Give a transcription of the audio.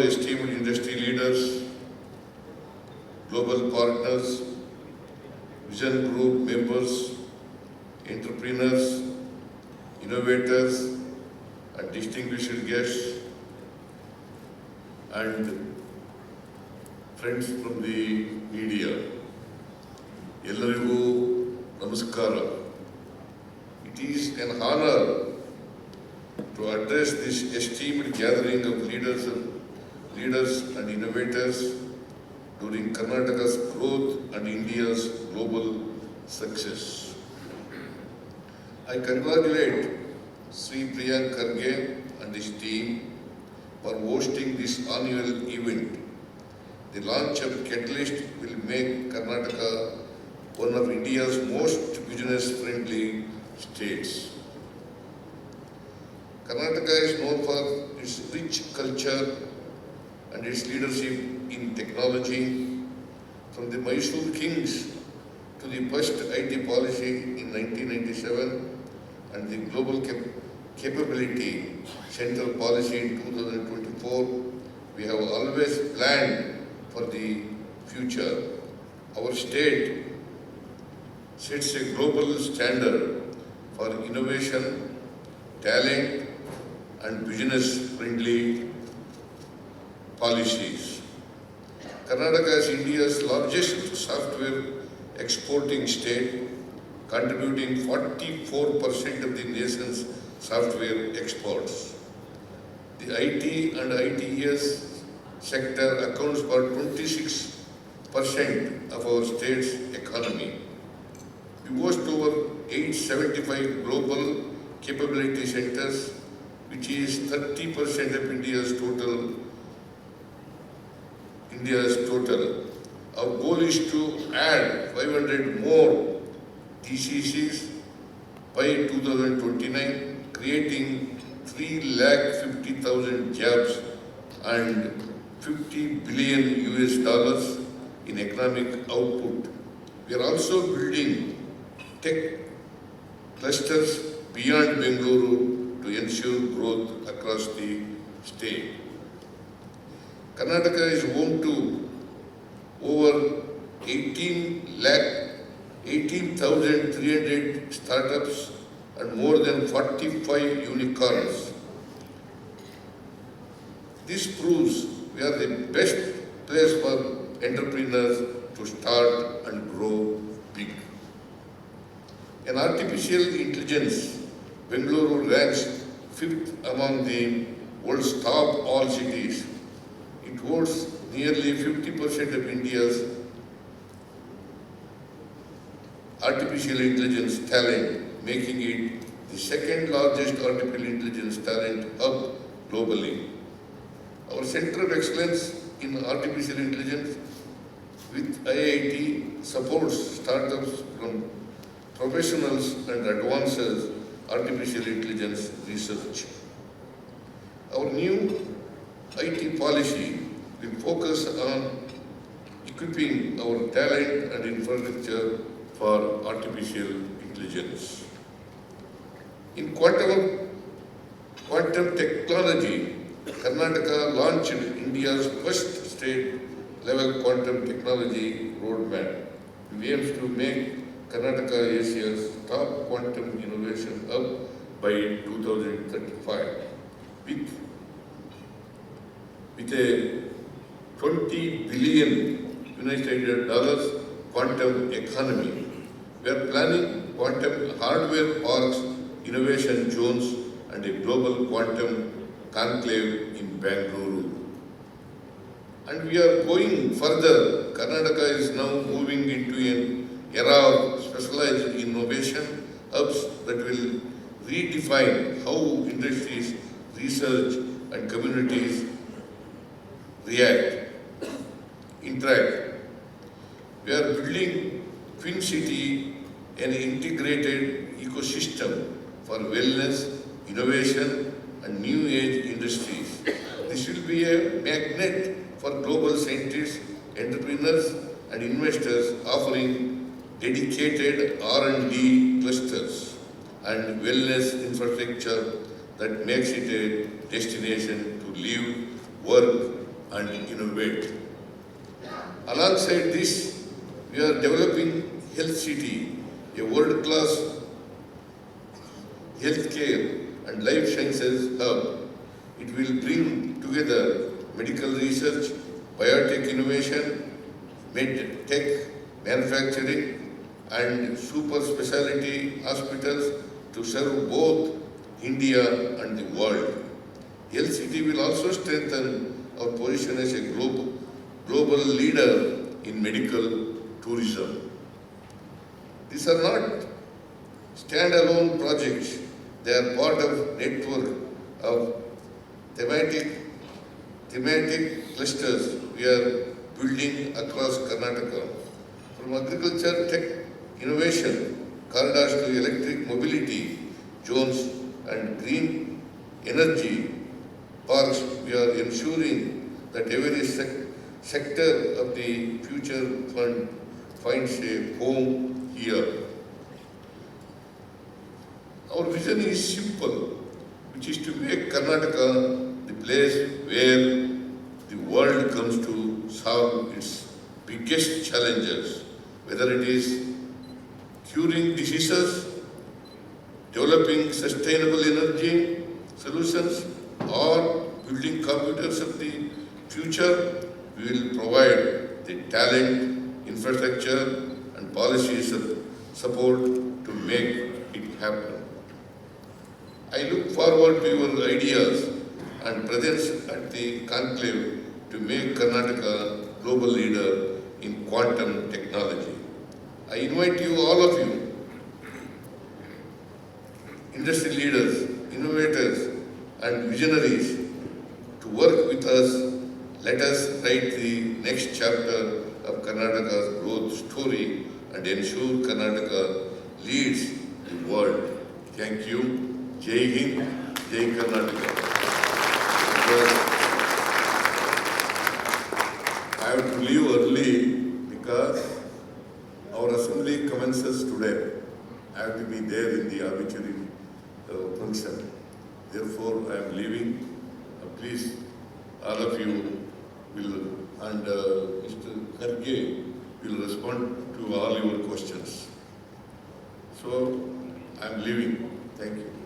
esteemed industry leaders, global partners, Vision Group members, entrepreneurs, innovators, and distinguished guests, and friends from the media. Ellarigu namaskara. It is an honor to address this esteemed gathering of leaders and innovators during Karnataka's growth and India's global success. I congratulate Sri Priyank Kharge and his team for hosting this annual event. The launch of Catalyst will make Karnataka one of India's most business-friendly states. Karnataka is known for its rich culture and its leadership in technology, from the Mysore Kings to the first IT policy in 1997 and the Global Capability Central Policy in 2024. We have always planned for the future. Our state sets a global standard for innovation, talent, and business-friendly policies. Karnataka is India's largest software exporting state, contributing 44% of the nation's software exports. The IT and ITES sector accounts for 26% of our state's economy. We host over 875 global capability centers, which is 30% of India's total. Our goal is to add 500 more GCCs by 2029, creating 350,000 jobs and $50 billion in economic output. We are also building tech clusters beyond Bengaluru to ensure growth across the state. Karnataka is home to over 18,300 startups and more than 45 unicorns. This proves we are the best place for entrepreneurs to start and grow big. In artificial intelligence, Bengaluru ranks 5th among the world's top all cities. It holds nearly 50% of India's artificial intelligence talent, making it the second largest artificial intelligence talent hub globally. Our Center of Excellence in Artificial Intelligence with IIT supports startups from professionals and advances artificial intelligence research. Our new IT policy will focus on equipping our talent and infrastructure for artificial intelligence. In quantum technology, Karnataka launched India's first state-level quantum technology roadmap. We aim to make Karnataka Asia's top quantum innovation hub by 2035. With a $20 billion United quantum economy, we are planning quantum hardware parks, innovation zones, and a global quantum conclave in Bengaluru. And we are going further. Karnataka is now moving into an era of specialized innovation hubs that will redefine how industries, research, and communities interact. We are building Twin City, an integrated ecosystem for wellness, innovation, and new age industries. This will be a magnet for global scientists, entrepreneurs, and investors, offering dedicated R&D clusters and wellness infrastructure that makes it a destination to live, work, and innovate. Alongside this, we are developing Health City, a world-class healthcare and life sciences hub. It will bring together medical research, biotech innovation, med tech, manufacturing, and super specialty hospitals to serve both India and the world. Health City will also strengthen our position as a global leader in medical tourism. These are not standalone projects. They are part of network of thematic clusters we are building across Karnataka. From agriculture, tech, innovation, corridors to electric mobility, zones and green energy parks, we are ensuring that every sector of the future fund finds a home here. Our vision is simple, which is to make Karnataka the place where the world comes to solve its biggest challenges, whether it is curing diseases, developing sustainable energy solutions, or building computers of the future. We will provide the talent, infrastructure, and policies support to make it happen. I look forward to your ideas and presence at the conclave to make Karnataka global leader in quantum technology. I invite you, all of you, industry leaders, innovators, and visionaries to work with us. Let us write the next chapter of Karnataka's growth story and ensure Karnataka leads the world. Thank you. Jai Hind, Jai Karnataka. I have to leave early because our assembly commences today. I have to be there in the obituary function. Therefore, I am leaving. Please, all of you will, and Mr. Kharge will respond to all your questions. So, I am leaving. Thank you.